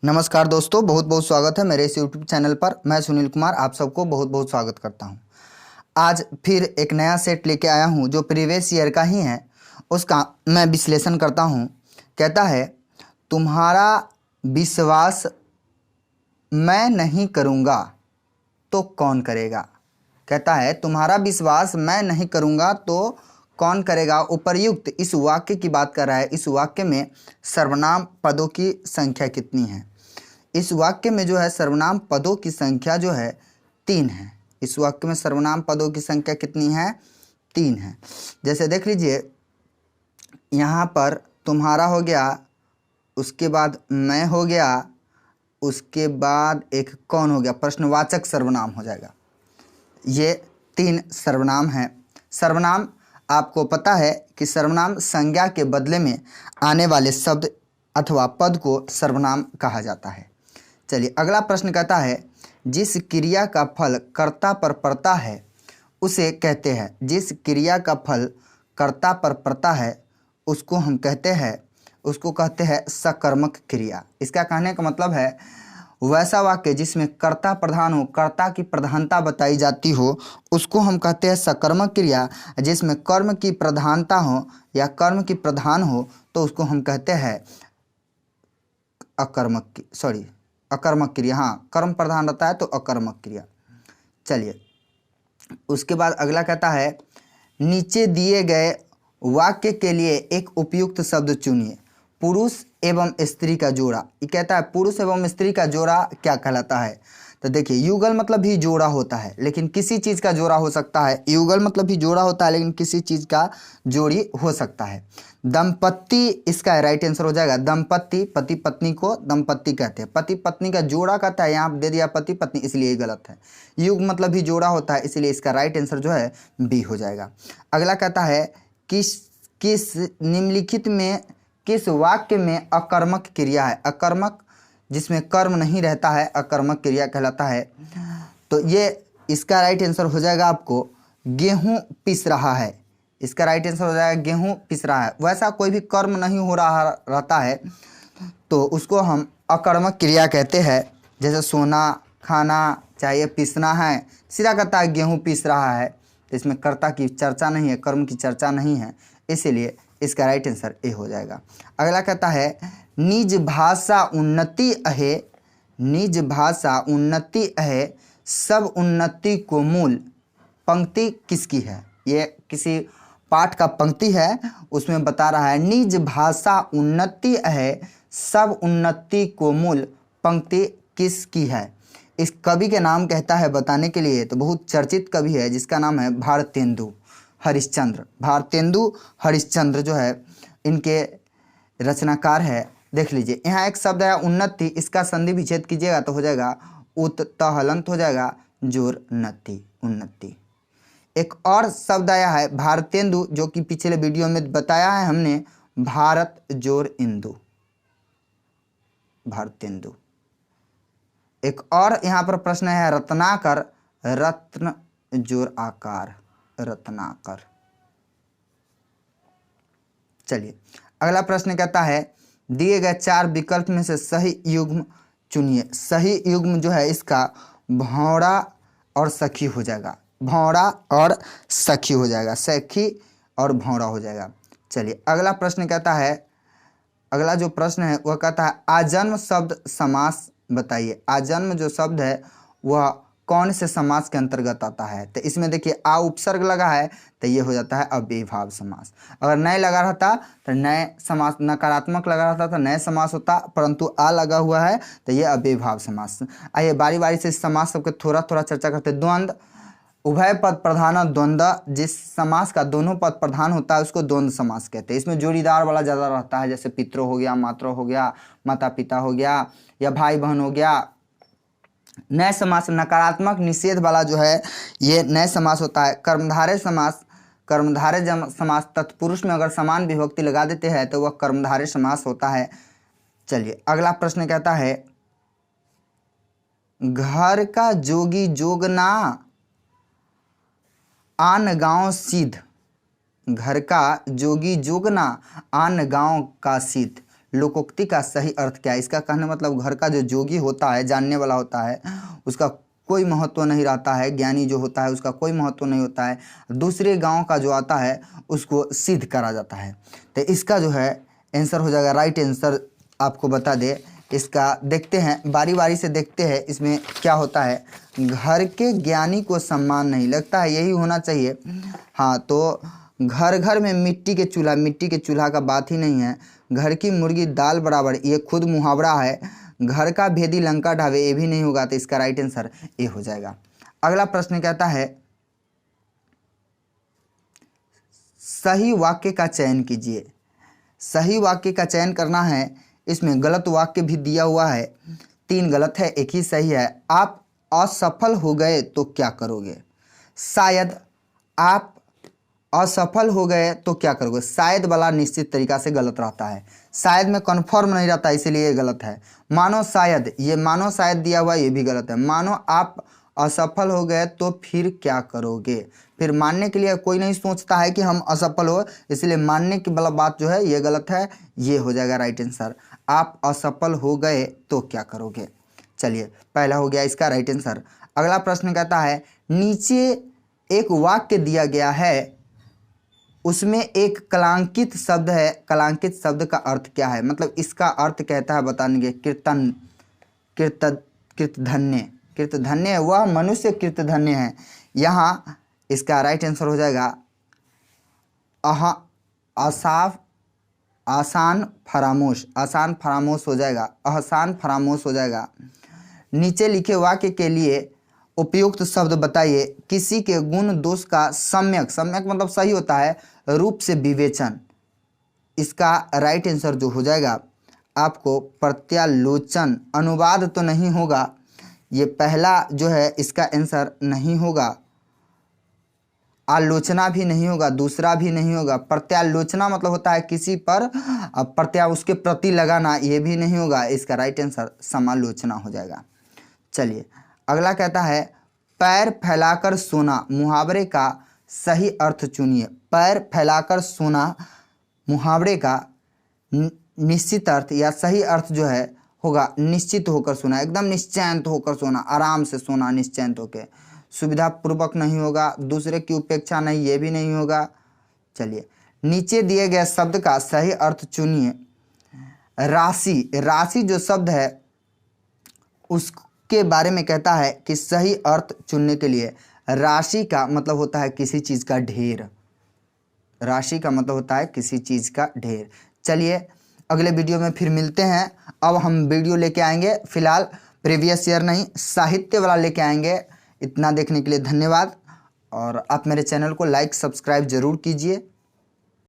नमस्कार दोस्तों, बहुत बहुत स्वागत है मेरे इस यूट्यूब चैनल पर। मैं सुनील कुमार आप सबको बहुत बहुत स्वागत करता हूं। आज फिर एक नया सेट लेके आया हूं जो प्रीवियस ईयर का ही है, उसका मैं विश्लेषण करता हूं। कहता है, तुम्हारा विश्वास मैं नहीं करूंगा तो कौन करेगा। कहता है, तुम्हारा विश्वास मैं नहीं करूंगा तो कौन करेगा। उपर्युक्त इस वाक्य की बात कर रहा है। इस वाक्य में सर्वनाम पदों की संख्या कितनी है। इस वाक्य में जो है सर्वनाम पदों की संख्या जो है 3 है। इस वाक्य में सर्वनाम पदों की संख्या कितनी है? 3 है। जैसे देख लीजिए, यहाँ पर तुम्हारा हो गया, उसके बाद मैं हो गया, उसके बाद एक कौन हो गया, प्रश्नवाचक सर्वनाम हो जाएगा। ये 3 सर्वनाम हैं। सर्वनाम आपको पता है कि सर्वनाम संज्ञा के बदले में आने वाले शब्द अथवा पद को सर्वनाम कहा जाता है। चलिए, अगला प्रश्न कहता है, जिस क्रिया का फल कर्ता पर पड़ता है उसे कहते हैं। जिस क्रिया का फल कर्ता पर पड़ता है उसको हम कहते हैं सकर्मक क्रिया। इसका कहने का मतलब है वैसा वाक्य जिसमें कर्ता प्रधान हो, कर्ता की प्रधानता बताई जाती हो, उसको हम कहते हैं सकर्मक क्रिया। जिसमें कर्म की प्रधानता हो या कर्म की प्रधान हो तो उसको हम कहते हैं अकर्मक क्रिया। हाँ, कर्म प्रधान रहता है तो अकर्मक क्रिया। चलिए, उसके बाद अगला कहता है, नीचे दिए गए वाक्य के लिए एक उपयुक्त शब्द चुनिए। पुरुष एवं स्त्री का जोड़ा। ये कहता है पुरुष एवं स्त्री का जोड़ा क्या कहलाता है। तो देखिए, युगल मतलब भी जोड़ा होता है लेकिन किसी चीज़ का जोड़ा हो सकता है। युगल मतलब भी जोड़ा होता है लेकिन किसी चीज़ का जोड़ी हो सकता है। दंपत्ति इसका राइट आंसर हो जाएगा। दंपत्ति, पति पत्नी को दंपत्ति कहते हैं। पति पत्नी का जोड़ा कहता है, यहाँ दे दिया पति पत्नी, इसलिए गलत है। युग मतलब भी जोड़ा होता है, इसलिए इसका राइट आंसर जो है बी हो जाएगा। अगला कहता है, किस निम्नलिखित में किस वाक्य में अकर्मक क्रिया है। अकर्मक जिसमें कर्म नहीं रहता है अकर्मक क्रिया कहलाता है। तो ये इसका राइट आंसर हो जाएगा आपको गेहूं पिस रहा है। इसका राइट आंसर हो जाएगा गेहूं पिस रहा है। वैसा कोई भी कर्म नहीं हो रहा रहता है तो उसको हम अकर्मक क्रिया कहते हैं। जैसे सोना, खाना, चाहे पिसना है, सीधा कहता है गेहूं पिस रहा है, तो इसमें कर्ता की चर्चा नहीं है, कर्म की चर्चा नहीं है, इसीलिए इसका राइट आंसर ए हो जाएगा। अगला कहता है, निज भाषा उन्नति अहे, निज भाषा उन्नति अहे, सब उन्नति को मूल। पंक्ति किसकी है? ये किसी पाठ का पंक्ति है, उसमें बता रहा है निज भाषा उन्नति अहे, सब उन्नति को मूल। पंक्ति किसकी है? इस कवि के नाम कहता है बताने के लिए, तो बहुत चर्चित कवि है जिसका नाम है भारतेंदु हरिश्चंद्र। भारतेंदु हरिश्चंद्र जो है इनके रचनाकार है। देख लीजिए, यहाँ एक शब्द है उन्नति, इसका संधि विच्छेद कीजिएगा तो हो जाएगा उत्तहलंत हो जाएगा जोर नति, उन्नति। एक और शब्द आया है भारतेंदु, जो कि पिछले वीडियो में बताया है हमने, भारत जोर इंदु, भारतेंदु। एक और यहाँ पर प्रश्न है रत्नाकर, रत्न जोर आकार, रत्नाकर। चलिए, अगला प्रश्न कहता है, दिए गए 4 विकल्प में से सही युग्म चुनिए। सही युग्म जो है इसका भौरा और सखी हो जाएगा। भौरा और सखी हो जाएगा, सखी और भौरा हो जाएगा। चलिए, अगला प्रश्न कहता है, अगला जो प्रश्न है वह कहता है, आजन्म शब्द समास बताइए। आजन्म जो शब्द है वह कौन से समास के अंतर्गत आता है। तो इसमें देखिए, आ उपसर्ग लगा है तो ये हो जाता है अव्ययीभाव समास। अगर नए लगा रहता तो नए समास, नकारात्मक लगा रहता तो नए समास होता, परंतु आ लगा हुआ है तो ये अव्ययीभाव समास। आइए बारी बारी से इस समास सबके थोड़ा थोड़ा चर्चा करते। द्वंद्व, उभय पद प्रधान द्वंद्व, जिस समास का दोनों पद प्रधान होता है उसको द्वंद्व समास कहते हैं। इसमें जोड़ीदार वाला ज़्यादा रहता है, जैसे पितरों हो गया, मातरों हो गया, माता पिता हो गया, या भाई बहन हो गया। नए समास नकारात्मक निषेध वाला जो है ये नए समास होता है। कर्मधारय समास, कर्मधारय समास तत्पुरुष में अगर समान विभक्ति लगा देते हैं तो वह कर्मधारय समास होता है। चलिए, अगला प्रश्न कहता है, घर का जोगी जोगना आन गांव सिद्ध। घर का जोगी जोगना आन गांव का सिद्ध। लोकोक्ति का सही अर्थ क्या है? इसका कहने मतलब घर का जो जोगी होता है, जानने वाला होता है, उसका कोई महत्व नहीं रहता है। ज्ञानी जो होता है उसका कोई महत्व नहीं होता है। दूसरे गांव का जो आता है उसको सिद्ध करा जाता है। तो इसका जो है आंसर हो जाएगा, राइट आंसर आपको बता दे इसका। देखते हैं, बारी बारी से देखते हैं इसमें क्या होता है। घर के ज्ञानी को सम्मान नहीं, लगता है यही होना चाहिए। हाँ, तो घर घर में मिट्टी के चूल्हा, मिट्टी के चूल्हा का बात ही नहीं है। घर की मुर्गी दाल बराबर, ये खुद मुहावरा है। घर का भेदी लंका ढावे, ये भी नहीं होगा। तो इसका राइट आंसर ये हो जाएगा। अगला प्रश्न कहता है सही वाक्य का चयन कीजिए। सही वाक्य का चयन करना है। इसमें गलत वाक्य भी दिया हुआ है, 3 गलत है, 1 ही सही है। आप असफल हो गए तो क्या करोगे? शायद आप असफल हो गए तो क्या करोगे? शायद वाला निश्चित तरीका से गलत रहता है। शायद में कन्फर्म नहीं रहता, इसीलिए ये गलत है। मानो शायद, ये मानो शायद दिया हुआ, ये भी गलत है। मानो आप असफल हो गए तो फिर क्या करोगे? फिर मानने के लिए कोई नहीं सोचता है कि हम असफल हो, इसलिए मानने की वाला बात जो है ये गलत है। ये हो जाएगा राइट आंसर। आप असफल हो गए तो क्या करोगे? चलिए, पहला हो गया इसका राइट आंसर। अगला प्रश्न कहता है नीचे एक वाक्य दिया गया है, उसमें एक कलांकित शब्द है। कलांकित शब्द का अर्थ क्या है? मतलब इसका अर्थ कहता है बताएंगे कीर्तन, कृतधन्य। कृतधन्य वह मनुष्य कृतधन्य है। यहाँ इसका राइट आंसर हो जाएगा असाफ, आसान फरामोश। आसान फरामोश हो जाएगा, आसान फरामोश हो जाएगा। नीचे लिखे वाक्य के लिए उपयुक्त शब्द बताइए। किसी के गुण दोष का सम्यक, सम्यक मतलब सही होता है, रूप से विवेचन। इसका राइट आंसर जो हो जाएगा आपको पर्यालोचन। अनुवाद तो नहीं होगा, ये पहला जो है इसका आंसर नहीं होगा। आलोचना भी नहीं होगा, दूसरा भी नहीं होगा। पर्यालोचना मतलब होता है किसी पर उसके प्रति लगाना, ये भी नहीं होगा। इसका राइट आंसर समालोचना हो जाएगा। चलिए, अगला कहता है पैर फैलाकर सोना, मुहावरे का सही अर्थ चुनिए। पैर फैलाकर सोना मुहावरे का निश्चित अर्थ या सही अर्थ जो है होगा निश्चित होकर सोना, एकदम निश्चैंत होकर सोना, आराम से सोना, निश्चैंत होकर। सुविधा पूर्वक नहीं होगा, दूसरे की उपेक्षा नहीं, ये भी नहीं होगा। चलिए, नीचे दिए गए शब्द का सही अर्थ चुनिए। राशि, राशि जो शब्द है उसके बारे में कहता है कि सही अर्थ चुनने के लिए राशि का मतलब होता है किसी चीज़ का ढेर। राशि का मतलब होता है किसी चीज़ का ढेर। चलिए, अगले वीडियो में फिर मिलते हैं। अब हम वीडियो लेके आएंगे, फिलहाल प्रीवियस ईयर नहीं, साहित्य वाला लेके आएंगे। इतना देखने के लिए धन्यवाद, और आप मेरे चैनल को लाइक सब्सक्राइब ज़रूर कीजिए।